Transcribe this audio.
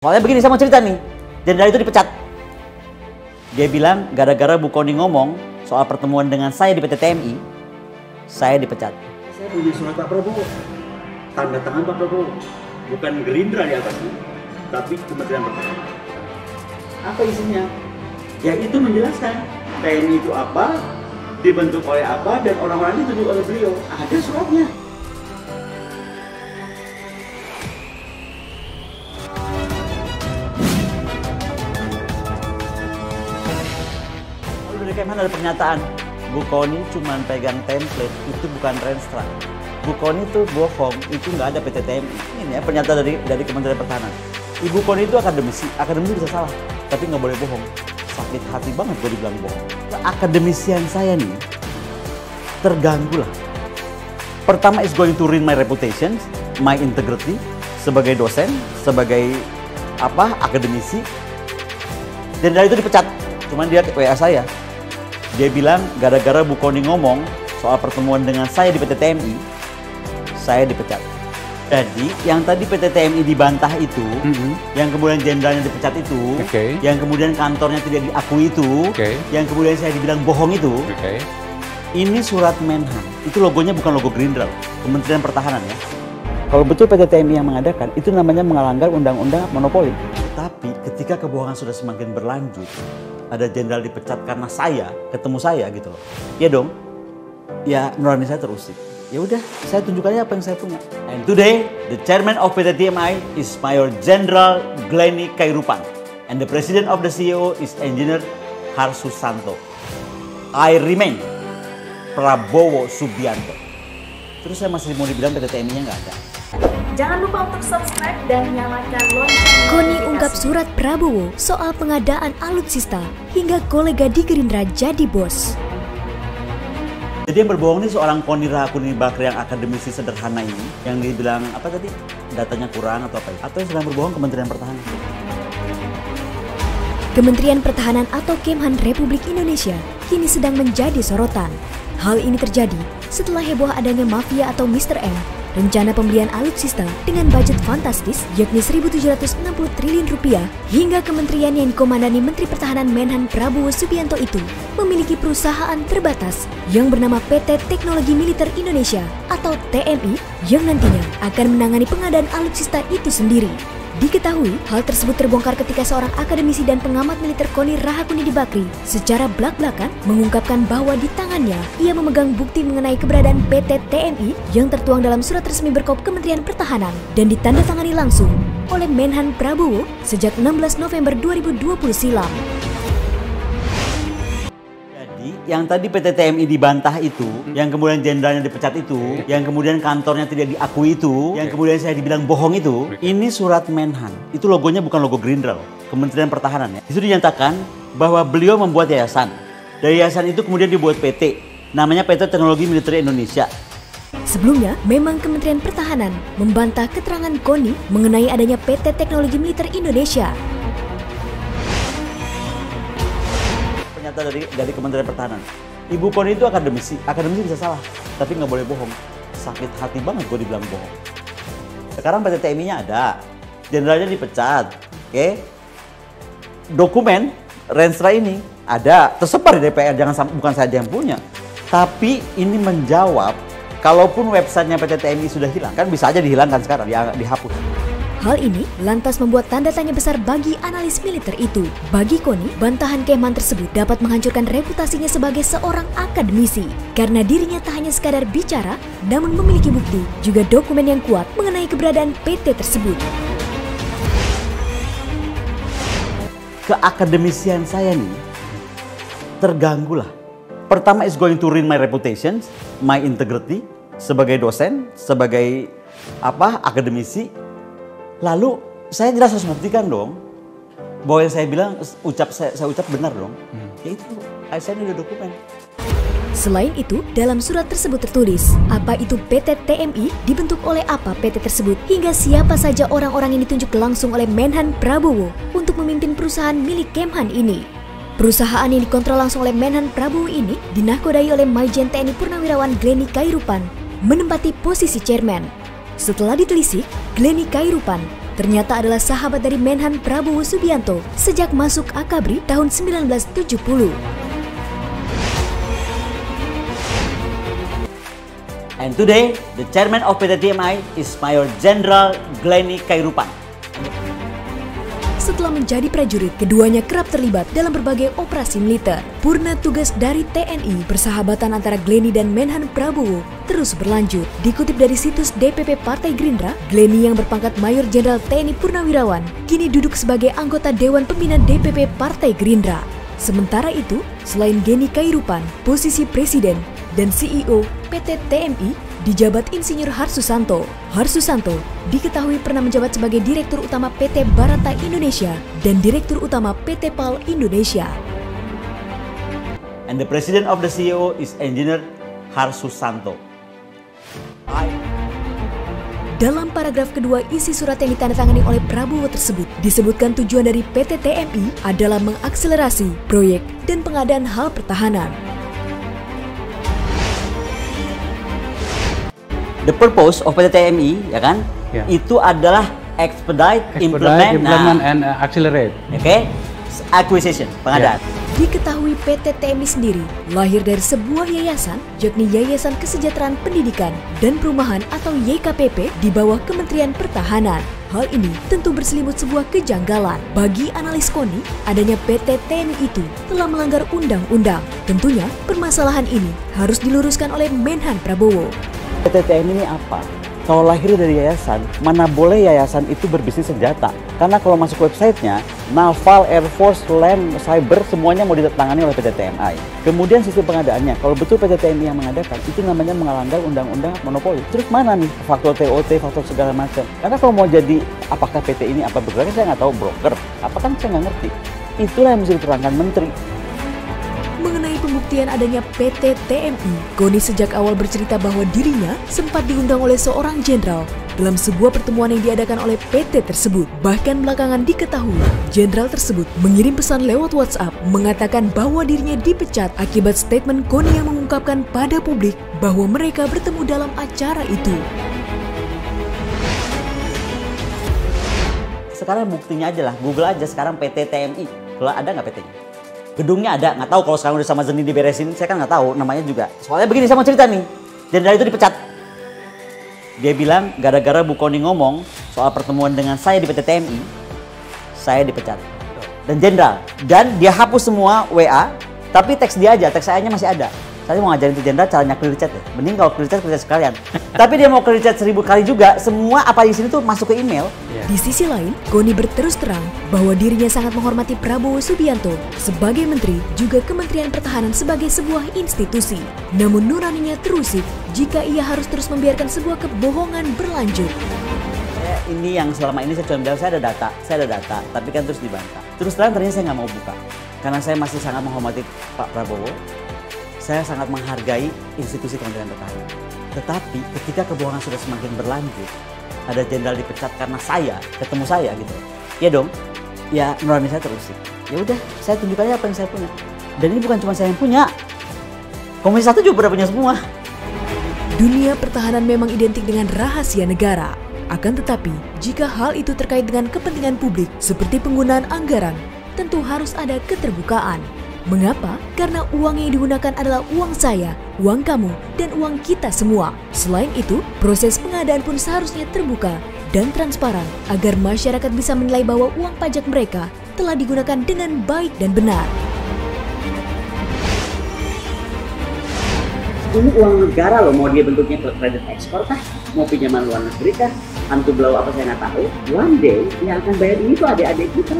Soalnya begini, saya mau cerita nih. Jenderal itu dipecat. Dia bilang gara-gara Bu Koni ngomong soal pertemuan dengan saya di PT TMI, saya dipecat. Saya punya surat Pak Prabowo, tanda tangan Pak Prabowo, bukan Gerindra di atasnya, tapi Kementerian Pertahanan. Apa isinya? Ya itu menjelaskan TNI itu apa, dibentuk oleh apa, dan orang-orang itu ditunjuk oleh beliau. Ada suratnya. Lalu dari Kemhan ada pernyataan, Bu Koni cuma pegang template, itu bukan Renstra. Bu Koni itu bohong, itu nggak ada PT TMI. Ini ya pernyataan dari Kementerian Pertahanan. Ibu Koni itu akademisi bisa salah, tapi nggak boleh bohong. Sakit hati banget gue dibilang bohong. Akademisian saya nih terganggu lah. Pertama, is going to ruin my reputation, my integrity sebagai dosen, sebagai akademisi. Jenderal itu dipecat, cuman dia WA saya. Dia bilang gara-gara Bu Koni ngomong soal pertemuan dengan saya di PT TMI, saya dipecat. Jadi yang tadi PT TMI dibantah itu, yang kemudian jenderalnya dipecat itu, yang kemudian kantornya tidak diakui itu, yang kemudian saya dibilang bohong itu, ini surat Menhan. Itu logonya bukan logo Gerindra, Kementerian Pertahanan ya. Kalau betul PT TMI yang mengadakan, itu namanya melanggar undang-undang monopoli. Tapi ketika kebohongan sudah semakin berlanjut, ada jenderal dipecat karena saya, ketemu saya gitu loh. Ya dong, ya nurani saya terusik. Ya udah, saya tunjukkan apa yang saya punya. And today, the chairman of PT TMI is Mayor Jenderal Glenny Kairupan, and the president of the CEO is Engineer Harsusanto. I remain Prabowo Subianto. Terus saya masih mau dibilang PT TMI-nya nggak ada. Jangan lupa untuk subscribe dan nyalakan lonceng. Koni ungkap surat Prabowo soal pengadaan alutsista hingga kolega di Gerindra jadi bos. Jadi yang berbohong ini seorang Koni Rahakuni Bakri yang akademisi sederhana ini, yang dibilang apa tadi, datanya kurang atau apa, atau yang sedang berbohong Kementerian Pertahanan. Kementerian Pertahanan atau Kemhan Republik Indonesia kini sedang menjadi sorotan. Hal ini terjadi setelah heboh adanya mafia atau Mr. M, rencana pembelian alutsista dengan budget fantastis yakni 1.760 triliun rupiah, hingga kementerian yang dikomandani Menteri Pertahanan Menhan Prabowo Subianto itu memiliki perusahaan terbatas yang bernama PT Teknologi Militer Indonesia atau TMI yang nantinya akan menangani pengadaan alutsista itu sendiri. Diketahui hal tersebut terbongkar ketika seorang akademisi dan pengamat militer Koni Rahakuni Bakri secara belak-belakan mengungkapkan bahwa di tangannya ia memegang bukti mengenai keberadaan PT TMI yang tertuang dalam surat resmi berkop Kementerian Pertahanan dan ditandatangani langsung oleh Menhan Prabowo sejak 16 November 2020 silam. Yang tadi PT TMI dibantah itu, yang kemudian jenderalnya dipecat itu, yang kemudian kantornya tidak diakui itu, yang kemudian saya dibilang bohong itu, ini surat Menhan. Itu logonya bukan logo Gerindra, Kementerian Pertahanan ya. Itu dinyatakan bahwa beliau membuat yayasan. Dari yayasan itu kemudian dibuat PT, namanya PT Teknologi Militer Indonesia. Sebelumnya, memang Kementerian Pertahanan membantah keterangan Koni mengenai adanya PT Teknologi Militer Indonesia. Dari Kementerian Pertahanan. Ibu Koni itu akademisi bisa salah, tapi nggak boleh bohong. Sakit hati banget gue dibilang bohong. Sekarang PT TMI-nya ada, jenderalnya dipecat, Dokumen Renstra ini ada, tersebar di DPR, bukan saja yang punya. Tapi ini menjawab, kalaupun websitenya PT TMI sudah hilang, kan bisa aja dihilangkan sekarang, dihapus. Hal ini lantas membuat tanda tanya besar bagi analis militer itu. Bagi Koni, bantahan Kemhan tersebut dapat menghancurkan reputasinya sebagai seorang akademisi. Karena dirinya tak hanya sekadar bicara, namun memiliki bukti, juga dokumen yang kuat mengenai keberadaan PT tersebut. Keakademisian saya nih terganggu lah. Pertama, is going to ruin my reputation, my integrity sebagai dosen, sebagai akademisi. Lalu saya jelas harus membuktikan dong bahwa yang saya bilang saya ucap benar dong. Ya itu, saya ini udah dokumen. Selain itu, dalam surat tersebut tertulis apa itu PT TMI, dibentuk oleh apa PT tersebut, hingga siapa saja orang-orang yang ditunjuk langsung oleh Menhan Prabowo untuk memimpin perusahaan milik Kemhan ini. Perusahaan yang dikontrol langsung oleh Menhan Prabowo ini dinahkodai oleh Majen TNI Purnawirawan Glenny Kairupan menempati posisi chairman. Setelah ditelisik, Glenny Kairupan ternyata adalah sahabat dari Menhan Prabowo Subianto sejak masuk Akabri tahun 1970. And today, the chairman of PT TMI is Mayor Jenderal Glenny Khairupan. Setelah menjadi prajurit, keduanya kerap terlibat dalam berbagai operasi militer. Purna tugas dari TNI, persahabatan antara Glenny dan Menhan Prabowo terus berlanjut. Dikutip dari situs DPP Partai Gerindra, Glenny yang berpangkat Mayor Jenderal TNI Purnawirawan kini duduk sebagai anggota Dewan Pembina DPP Partai Gerindra. Sementara itu, selain Glenny Khairupan, posisi Presiden dan CEO PT TMI dijabat Insinyur Harsusanto. Harsusanto diketahui pernah menjabat sebagai Direktur Utama PT Barata Indonesia dan Direktur Utama PT PAL Indonesia. And the president of the CEO is Engineer Harsusanto. Dalam paragraf kedua isi surat yang ditandatangani oleh Prabowo tersebut, disebutkan tujuan dari PT TMI adalah mengakselerasi proyek dan pengadaan hal pertahanan. The purpose of PT TMI, ya kan, itu adalah expedite, implement and accelerate. Okay, acquisition, pengadaan. Diketahui PT TMI sendiri lahir dari sebuah yayasan, yakni Yayasan Kesejahteraan Pendidikan dan Perumahan atau YKPP di bawah Kementerian Pertahanan. Hal ini tentu berselimut sebuah kejanggalan. Bagi analis KONI, adanya PT TMI itu telah melanggar undang-undang. Tentunya permasalahan ini harus diluruskan oleh Menhan Prabowo. PT TMI ini apa? Kalau lahir dari yayasan, mana boleh yayasan itu berbisnis senjata? Karena kalau masuk websitenya, Naval, Air Force, Land, Cyber, semuanya mau ditangani oleh PT TMI. Kemudian sistem pengadaannya, kalau betul PT TMI yang mengadakan, itu namanya melanggar undang-undang monopoli. Terus mana nih faktor TOT, faktor segala macam? Karena kalau mau jadi, apakah PT ini apa bergerak, saya nggak tahu, broker, apa kan saya nggak ngerti. Itulah yang mesti diterangkan Menteri. Mengenai pembuktian adanya PT TMI, Goni sejak awal bercerita bahwa dirinya sempat diundang oleh seorang jenderal dalam sebuah pertemuan yang diadakan oleh PT tersebut. Bahkan belakangan diketahui, jenderal tersebut mengirim pesan lewat WhatsApp mengatakan bahwa dirinya dipecat akibat statement Goni yang mengungkapkan pada publik bahwa mereka bertemu dalam acara itu. Sekarang buktinya aja lah, Google aja sekarang PT TMI. Kalau ada nggak PT-nya? Gedungnya ada, nggak tahu kalau sekarang udah sama Zeni diberesin, saya kan nggak tahu namanya juga. Soalnya begini, saya mau cerita nih, jenderal itu dipecat. Dia bilang gara-gara Bu Koni ngomong soal pertemuan dengan saya di PT TMI, saya dipecat. Dan jenderal, dan dia hapus semua WA, tapi teks dia aja, teks saya-nya masih ada. Saya mau ngajarin tuh jenderal caranya clear chat ya. Mending kalau clear chat sekalian. Tapi dia mau clear chat 1000 kali juga, semua apa di sini tuh masuk ke email. Di sisi lain, Goni berterus terang bahwa dirinya sangat menghormati Prabowo Subianto sebagai menteri, juga Kementerian Pertahanan sebagai sebuah institusi. Namun nuraninya terusik jika ia harus terus membiarkan sebuah kebohongan berlanjut. Ini yang selama ini saya cuma bilang saya ada data, tapi kan terus dibantah. Terus terang ternyata saya nggak mau buka, karena saya masih sangat menghormati Pak Prabowo. Saya sangat menghargai institusi Kementerian Pertahanan. Tetapi ketika kebohongan sudah semakin berlanjut, ada jenderal dipecat karena saya, ketemu saya gitu. Ya dong, ya nurani saya terus sih. Ya udah, saya tunjukkan aja apa yang saya punya. Dan ini bukan cuma saya yang punya. Komisi 1 juga pada punya semua. Dunia pertahanan memang identik dengan rahasia negara. Akan tetapi, jika hal itu terkait dengan kepentingan publik seperti penggunaan anggaran, tentu harus ada keterbukaan. Mengapa? Karena uang yang digunakan adalah uang saya, uang kamu, dan uang kita semua. Selain itu, proses pengadaan pun seharusnya terbuka dan transparan agar masyarakat bisa menilai bahwa uang pajak mereka telah digunakan dengan baik dan benar. Ini uang negara loh, mau dia bentuknya kredit ekspor kah? Mau pinjaman luar negeri kah? Hantu belau apa saya nggak tahu. One day yang akan bayar ini tuh adik-adik kita.